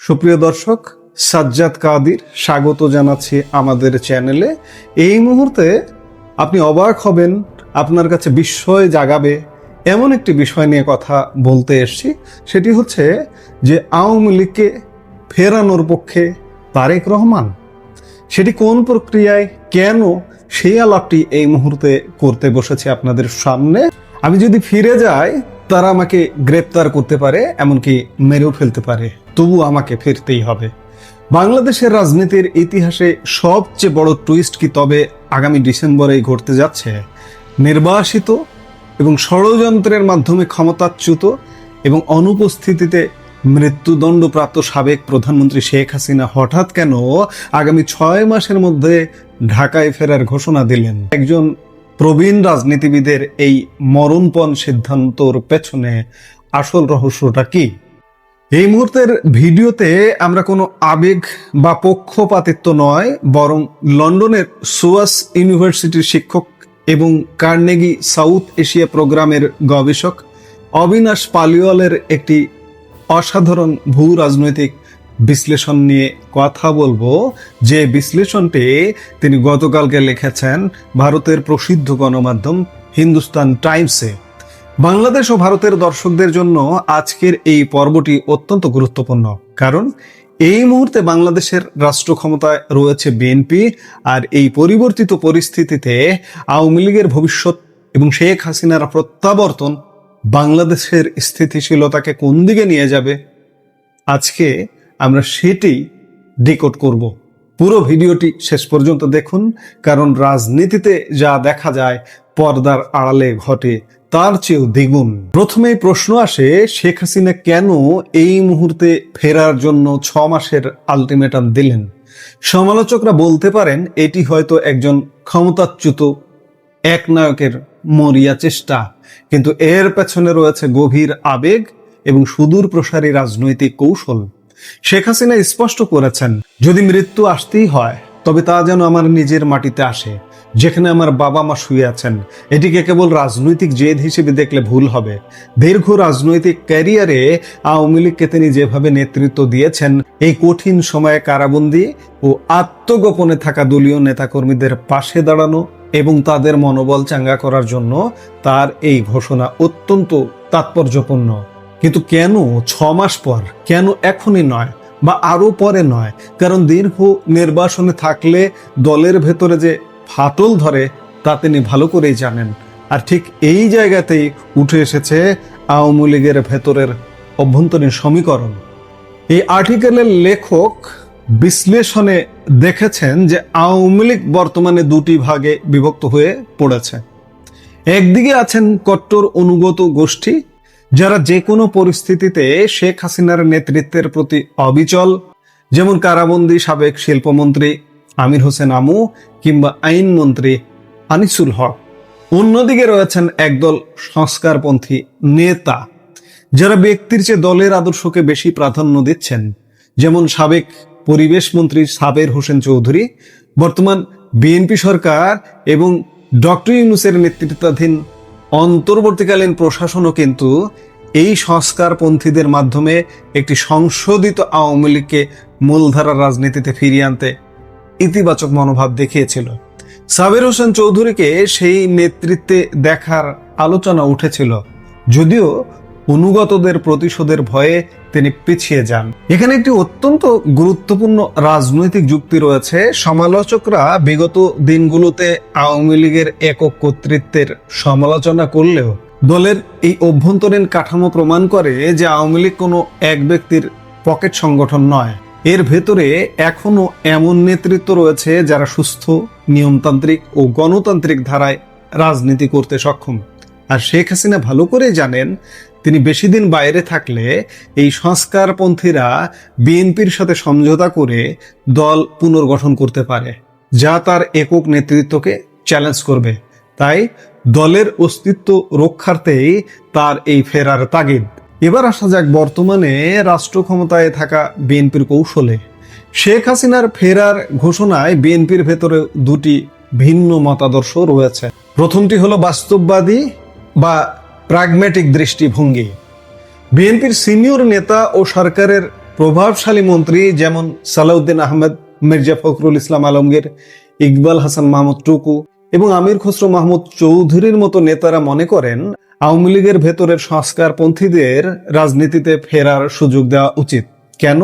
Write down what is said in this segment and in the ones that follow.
সুপ্রিয় দর্শক, সাজ্জাদ কাদির স্বাগত জানাচ্ছি আমাদের চ্যানেলে। এই মুহূর্তে আপনি অবাক হবেন, আপনার কাছে বিস্ময় জাগাবে এমন একটি বিষয় নিয়ে কথা বলতে এসেছি। সেটি হচ্ছে যে আওয়ামী লীগকে ফেরানোর পক্ষে তারেক রহমান। সেটি কোন প্রক্রিয়ায়, কেন, সেই আলাপটি এই মুহূর্তে করতে বসেছে আপনাদের সামনে। আমি যদি ফিরে যাই, তারা আমাকে গ্রেপ্তার করতে পারে, এমনকি মেরেও ফেলতে পারে, তবু আমাকে ফিরতেই হবে। বাংলাদেশের রাজনীতির ইতিহাসে সবচেয়ে বড় টুইস্ট কি তবে আগামী ডিসেম্বরেই ঘটতে যাচ্ছে? নির্বাসিত এবং ষড়যন্ত্রের মাধ্যমে ক্ষমতাচ্যুত এবং অনুপস্থিতিতে মৃত্যুদণ্ডপ্রাপ্ত সাবেক প্রধানমন্ত্রী শেখ হাসিনা হঠাৎ কেন আগামী 6 মাসের মধ্যে ঢাকায় ফেরার ঘোষণা দিলেন? একজন প্রবীণ রাজনীতিবিদের এই মরণপণ সিদ্ধান্তর পেছনে আসল রহস্যটা কি? এই মুহূর্তের ভিডিওতে আমরা কোনো আবেগ বা পক্ষপাতিত্ব নয়, বরং লন্ডনের সোয়াস ইউনিভার্সিটির শিক্ষক এবং কার্নেগি সাউথ এশিয়া প্রোগ্রামের গবেষক অবিনাশ পালিওয়ালের একটি অসাধারণ ভূ রাজনৈতিক বিশ্লেষণ নিয়ে কথা বলবো, যে বিশ্লেষণটি তিনি গতকালকে লিখেছেন ভারতের প্রসিদ্ধ গণমাধ্যম হিন্দুস্তান টাইমসে। বাংলাদেশ ও ভারতের দর্শকদের জন্য আজকের এই পর্বটি অত্যন্ত গুরুত্বপূর্ণ, কারণ এই মুহূর্তে বাংলাদেশের রাষ্ট্র ক্ষমতায় রয়েছে বিএনপি, আর এই পরিবর্তিত পরিস্থিতিতে আওয়ামী লীগের ভবিষ্যৎ এবং শেখ হাসিনার প্রত্যাবর্তন বাংলাদেশের স্থিতিশীলতাকে কোন দিকে নিয়ে যাবে, আজকে আমরা সেটি ডিকোড করব। পুরো ভিডিওটি শেষ পর্যন্ত দেখুন, কারণ রাজনীতিতে যা দেখা যায় পর্দার আড়ালে ঘটে তার চেয়েও দ্বিগুণ। প্রথমেই প্রশ্ন আসে, শেখ হাসিনা কেন এই মুহূর্তে ফেরার জন্য 6 মাসের আলটিমেটাম দিলেন? সমালোচকরা বলতে পারেন এটি হয়তো একজন ক্ষমতাচ্যুত একনায়কের মরিয়া চেষ্টা, কিন্তু এর পেছনে রয়েছে গভীর আবেগ এবং সুদূর প্রসারী রাজনৈতিক কৌশল। শেখ হাসিনা স্পষ্ট করেছেন, যদি মৃত্যু আসতেই হয় তবে তা যেন আমার নিজের মাটিতে আসে, যেখানে আমার বাবা মা শুয়ে আছেন। এটিকে কেবল রাজনৈতিক জেদ হিসেবে দেখলে ভুল হবে। দীর্ঘ রাজনৈতিক ক্যারিয়ারে আওয়ামী লীগকে তিনি যেভাবে নেতৃত্ব দিয়েছেন, এই কঠিন সময়ে কারাবন্দী ও আত্মগোপনে থাকা দলীয় নেতাকর্মীদের পাশে দাঁড়ানো এবং তাদের মনোবল চাঙ্গা করার জন্য তার এই ঘোষণা অত্যন্ত তাৎপর্যপূর্ণ। কিন্তু কেন 6 মাস পর? কেন এখনই নয় বা আরো পরে নয়? কারণ দীর্ঘ নির্বাসনে থাকলে দলের ভেতরে যে ফাটল ধরে তা তিনি ভালো করেই জানেন। আর ঠিক এই জায়গাতেই উঠে এসেছে আওয়ামী লীগের ভেতরের অভ্যন্তরীণ সমীকরণ। এই আর্টিকেলের লেখক বিশ্লেষণে দেখেছেন যে আওয়ামী লীগ বর্তমানে দুটি ভাগে বিভক্ত হয়ে পড়েছে। একদিকে আছেন কট্টর অনুগত গোষ্ঠী, যারা যে কোনো পরিস্থিতিতে শেখ হাসিনার নেতৃত্বের প্রতি অবিচল, যেমন কারাবন্দী সাবেক শিল্পমন্ত্রী আমির হোসেন আমু কিংবা আইনমন্ত্রী আনিসুল হক। অন্যদিকে রয়েছেন একদল সংস্কারপন্থী নেতা, যারা ব্যক্তির চেয়ে দলের আদর্শকে বেশি প্রাধান্য দিচ্ছেন, যেমন সাবেক পরিবেশ মন্ত্রী সাবের হোসেন চৌধুরী। বর্তমান বিএনপি সরকার এবং ডক্টর ইউনূসের নেতৃত্বাধীন অন্তর্বর্তীকালীন প্রশাসনও কিন্তু এই সংস্কারপন্থীদের মাধ্যমে একটি সংশোধিত আওয়ামী লীগকে মূলধারার রাজনীতিতে ফিরিয়ে আনতে ইতিবাচক মনোভাব দেখিয়েছিল। সাবের হোসেন চৌধুরীকে সেই নেতৃত্বে দেখার আলোচনা উঠেছিল, যদিও অনুগতদের প্রতিশোধের ভয়ে তিনি পিছিয়ে যান। এখানে একটি অত্যন্ত গুরুত্বপূর্ণ রাজনৈতিক যুক্তি রয়েছে। সমালোচকরা বিগত দিনগুলোতে আওয়ামী লীগের একক কর্তৃত্বের সমালোচনা করলেও দলের এই অভ্যন্তরীণ কাঠামো প্রমাণ করে যে আওয়ামী লীগ কোনো এক ব্যক্তির পকেট সংগঠন নয়। এর ভেতরে এখনো এমন নেতৃত্ব রয়েছে যারা সুস্থ, নিয়মতান্ত্রিক ও গণতান্ত্রিক ধারায় রাজনীতি করতে সক্ষম। আর শেখ হাসিনা ভালো করে জানেন, তিনি বেশি দিন বাইরে থাকলে এই সংস্কারপন্থীরা বিএনপির সাথে সমঝোতা করে দল পুনর্গঠন করতে পারে, যা তার একক নেতৃত্বকে চ্যালেঞ্জ করবে। তাই দলের অস্তিত্ব রক্ষার্থেই তার এই ফেরার তাগিদ। এবার আসা যাক বর্তমানে রাষ্ট্র ক্ষমতায় থাকা বিএনপির কৌশলে। শেখ হাসিনার ফেরার ঘোষণায় বিএনপির ভেতরে দুটি ভিন্ন মতাদর্শ রয়েছে। প্রথমটি হলো বাস্তববাদী বা প্রাগম্যাটিক দৃষ্টিভঙ্গি। বিএনপির সিনিয়র নেতা ও সরকারের প্রভাবশালী মন্ত্রী যেমন সালাউদ্দিন আহমেদ, মির্জা ফখরুল ইসলাম আলমগীর, ইকবাল হাসান মাহমুদ টুকু এবং আমির খসরু মাহমুদ চৌধুরীর মতো নেতারা মনে করেন আওয়ামী লীগের ভেতরের সংস্কারপন্থীদের রাজনীতিতে ফেরার সুযোগ দেওয়া উচিত। কেন?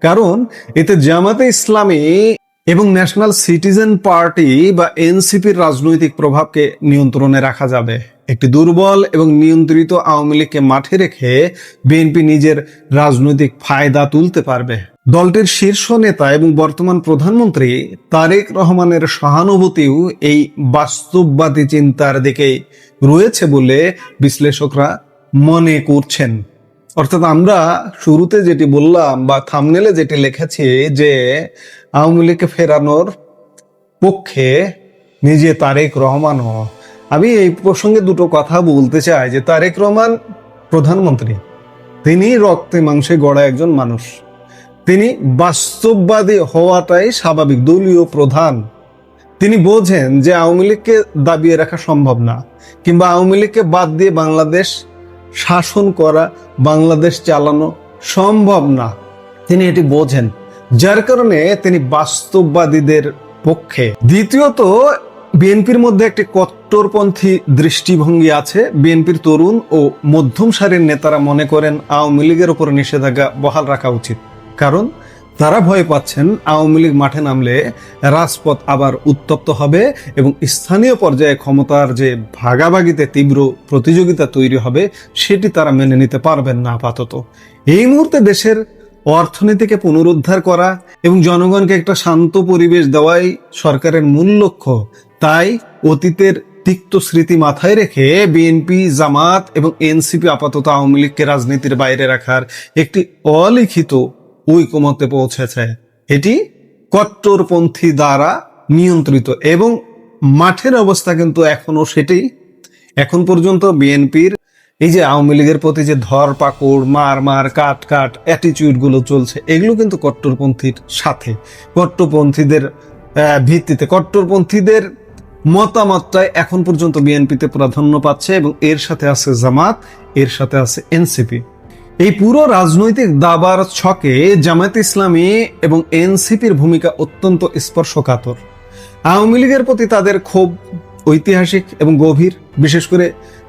কারণ এতে জামাতে ইসলামী এবং ন্যাশনাল সিটিজেন পার্টি বা এনসিপির রাজনৈতিক প্রভাবকে নিয়ন্ত্রণে রাখা যাবে। একটি দুর্বল এবং নিয়ন্ত্রিত আওয়ামী লীগকে মাঠে রেখে বিএনপি নিজের রাজনৈতিক ফায়দা তুলতে পারবে। দলটির শীর্ষ নেতা এবং বর্তমান প্রধানমন্ত্রী তারেক রহমানের সহানুভূতিও এই বাস্তববাদী চিন্তার দিকে রয়েছে বলে বিশ্লেষকরা মনে করছেন। অর্থাৎ আমরা শুরুতে যেটি বললাম বা থাম্বনেলে যেটি লিখেছি যে আওয়ামী লীগকে ফেরানোর পক্ষে নিজে তারেক রহমানও। আমি এই প্রসঙ্গে দুটো কথা বলতে চাই যে তারেক রহমান প্রধানমন্ত্রী, তিনি রক্তে মাংসে গড়া একজন মানুষ, তিনি বাস্তববাদী হওয়াটাই স্বাভাবিক। দলীয় প্রধান, তিনি বোঝেন যে আওয়ামী লীগকে দাবিয়ে রাখা সম্ভব না, কিংবা আওয়ামী লীগকে বাদ দিয়ে বাংলাদেশ শাসন করা, বাংলাদেশ চালানো সম্ভব না। তিনি এটি বোঝেন, যার কারণে তিনি বাস্তববাদীদের পক্ষে। দ্বিতীয়ত, বিএনপির মধ্যে একটি কট্টরপন্থী দৃষ্টিভঙ্গি আছে। বিএনপির তরুণ ও মধ্যম সারির নেতারা মনে করেন আওয়ামী লীগের উপর নিষেধাজ্ঞা বহাল রাখা উচিত, কারণ তারা ভয় পাচ্ছেন আওয়ামী লীগ মাঠে নামলে রাজপথ আবার উত্তপ্ত হবে এবং স্থানীয় পর্যায়ে ক্ষমতার যে ভাগাভাগিতে তীব্র প্রতিযোগিতা তৈরি হবে সেটি তারা মেনে নিতে পারবেন না আপাতত। এই মুহূর্তে দেশের অর্থনীতিকে পুনরুদ্ধার করা এবং জনগণকে একটা শান্ত পরিবেশ দেওয়াই সরকারের মূল লক্ষ্য। তাই অতীতের তিক্ত স্মৃতি মাথায় রেখে বিএনপি, জামাত এবং এনসিপি আপাতত আওয়ামী লীগকে রাজনীতির বাইরে রাখার একটি অলিখিত ঐকমত্যে পৌঁছেছে। এটি কট্টরপন্থী দ্বারা নিয়ন্ত্রিত এবং মাঠের অবস্থা কিন্তু এখনো সেটি। এখন পর্যন্ত বিএনপির এই যে আওয়ামী লীগের প্রতি যে ধরপাকড়, মার কাট অ্যাটিটিউড গুলো চলছে, এগুলো কিন্তু কট্টরপন্থীর সাথে, কট্টরপন্থীদের ভিত্তিতে, কট্টরপন্থীদের মতামতটাই এখন পর্যন্ত বিএনপিতে প্রাধান্য পাচ্ছে এবং এর সাথে আছে জামাত, এর সাথে আছে এনসিপি। এই পুরো রাজনৈতিক দাবার ছকে জামায়াতে ইসলামী এবং এনসিপির ভূমিকা অত্যন্ত স্পর্শকাতর। আওয়ামী লীগের প্রতি তাদের ক্ষোভ ঐতিহাসিক এবং গভীর। বিশেষ করে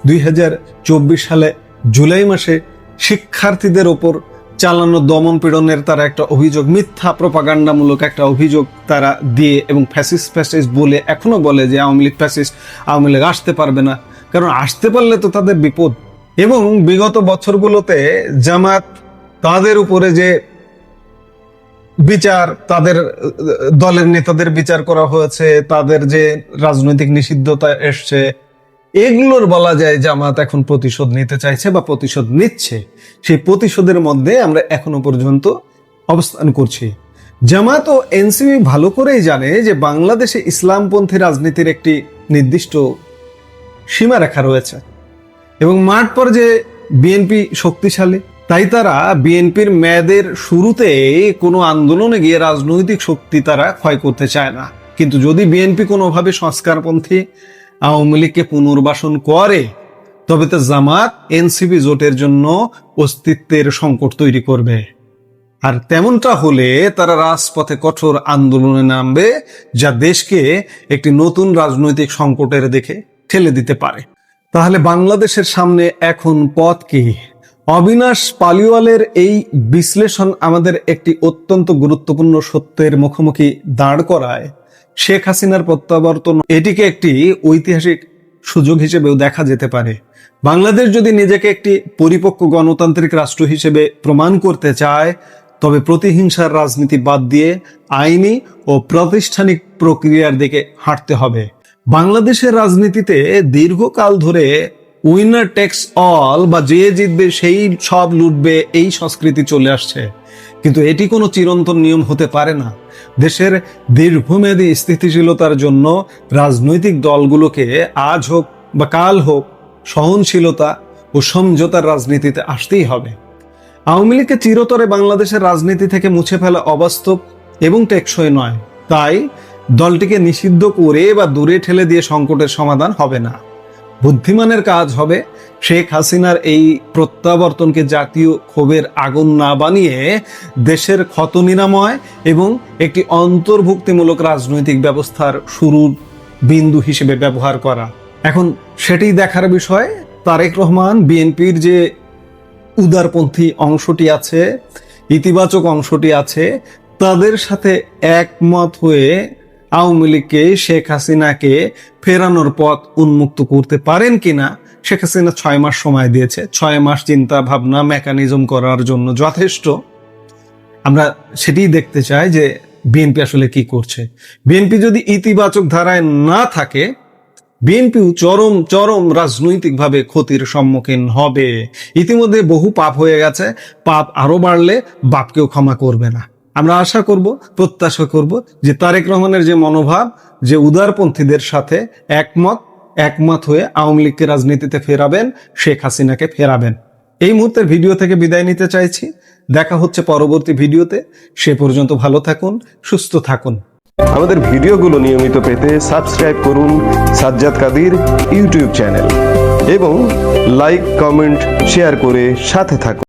2024 সালে জুলাই মাসে শিক্ষার্থীদের ওপর চালানো দমন পীড়নের তারা একটা অভিযোগ, মিথ্যা প্রপাগান্ডামূলক একটা অভিযোগ তারা দিয়ে এবং ফ্যাসিস্ট বলে এখনো বলে যে আওয়ামী লীগ ফ্যাসিস্ট, আওয়ামী লীগ আসতে পারবে না, কারণ আসতে পারলে তো তাদের বিপদ। এবং বিগত বছরগুলোতে জামাত তাদের উপরে যে বিচার, তাদের দলের নেতাদের বিচার করা হয়েছে, তাদের যে রাজনৈতিক নিষিদ্ধতা এসছে, এগুলোর বলা যায় জামাত এখন প্রতিশোধ নিতে চাইছে বা প্রতিশোধ নিচ্ছে। সেই প্রতিশোধের মধ্যে আমরা এখনো পর্যন্ত অবস্থান করছি। জামাত ও এনসিপি ভালো করেই জানে যে বাংলাদেশে ইসলামপন্থী রাজনীতির একটি নির্দিষ্ট সীমারেখা রয়েছে এবং মাঠ পর্যায়ে বিএনপি শক্তিশালী। তাই তারা বিএনপির মেয়াদের শুরুতে কোনো আন্দোলনে গিয়ে রাজনৈতিক শক্তি তারা ক্ষয় করতে চায় না। কিন্তু যদি বিএনপি কোনোভাবে সংস্কারপন্থী আওয়ামী লীগকে পুনর্বাসন করে, তবে তো জামাত এনসিপি জোটের জন্য অস্তিত্বের সংকট তৈরি করবে। আর তেমনটা হলে তারা রাজপথে কঠোর আন্দোলনে নামবে, যা দেশকে একটি নতুন রাজনৈতিক সংকটের দিকে ঠেলে দিতে পারে। তাহলে বাংলাদেশের সামনে এখন পথ কি? অবিনাশ পালিওয়ালের এই বিশ্লেষণ আমাদের একটি অত্যন্ত গুরুত্বপূর্ণ সত্যের মুখোমুখি দাঁড় করায়। শেখ হাসিনার প্রত্যাবর্তন এটিকে একটি ঐতিহাসিক সুযোগ হিসেবেও দেখা যেতে পারে। বাংলাদেশ যদি নিজেকে একটি পরিপক্ক গণতান্ত্রিক রাষ্ট্র হিসেবে প্রমাণ করতে চায়, তবে প্রতিহিংসার রাজনীতি বাদ দিয়ে আইনি ও প্রাতিষ্ঠানিক প্রক্রিয়ার দিকে হাঁটতে হবে। বাংলাদেশের রাজনীতিতে দীর্ঘকাল ধরে উইনার টেক্স অল বা যে জিতবে সেই সব লুটবে এই সংস্কৃতি চলে আসছে, কিন্তু এটি কোনো চিরন্তন নিয়ম হতে পারে না। দেশের দীর্ঘমেয়াদী স্থিতিশীলতার জন্য রাজনৈতিক দলগুলোকে আজ হোক বা কাল হোক সহনশীলতা ও সমঝোতার রাজনীতিতে আসতেই হবে। আওয়ামী লীগকে চিরতরে বাংলাদেশের রাজনীতি থেকে মুছে ফেলা অবাস্তব এবং টেকসই নয়। তাই দলটিকে নিষিদ্ধ করে বা দূরে ঠেলে দিয়ে সংকটের সমাধান হবে না। বুদ্ধিমানের কাজ হবে শেখ হাসিনার এই প্রত্যাবর্তনকে জাতীয় ক্ষোভের আগুন না বানিয়ে দেশের ক্ষত নিরাময় এবং একটি অন্তর্ভুক্তিমূলক রাজনৈতিক ব্যবস্থার শুরুর বিন্দু হিসেবে ব্যবহার করা। এখন সেটি দেখার বিষয়। তারেক রহমান বিএনপির যে উদারপন্থী অংশটি আছে, ইতিবাচক অংশটি আছে, তাদের সাথে একমত হয়ে আওয়ামী লীগকে, শেখ হাসিনাকে ফেরানোর পথ উন্মুক্ত করতে পারেন কিনা। শেখ হাসিনা 6 মাস সময় দিয়েছে, 6 মাস চিন্তা ভাবনা মেকানিজম করার জন্য যথেষ্ট। আমরা সেটাই দেখতে চাই যে বিএনপি আসলে কি করছে। বিএনপি যদি ইতিবাচক ধারায় না থাকে, বিএনপিও চরম চরম রাজনৈতিকভাবে ক্ষতির সম্মুখীন হবে। ইতিমধ্যে বহু পাপ হয়ে গেছে, পাপ আরো বাড়লে বাপকেও ক্ষমা করবে না। আমরা আশা করব, প্রত্যাশা করব যে তারেক রহমানের যে মনোভাব, যে উদারপন্থীদের সাথে একমত হয়ে আওয়ামী লীগকে রাজনীতিতে ফেরাবেন, শেখ হাসিনাকে ফেরাবেন। এই মুহূর্তের ভিডিও থেকে বিদায় নিতে চাইছি। দেখা হচ্ছে পরবর্তী ভিডিওতে। সে পর্যন্ত ভালো থাকুন, সুস্থ থাকুন। আমাদের ভিডিওগুলো নিয়মিত পেতে সাবস্ক্রাইব করুন সাজ্জাদ কাদির ইউটিউব চ্যানেল এবং লাইক, কমেন্ট, শেয়ার করে সাথে থাকুন।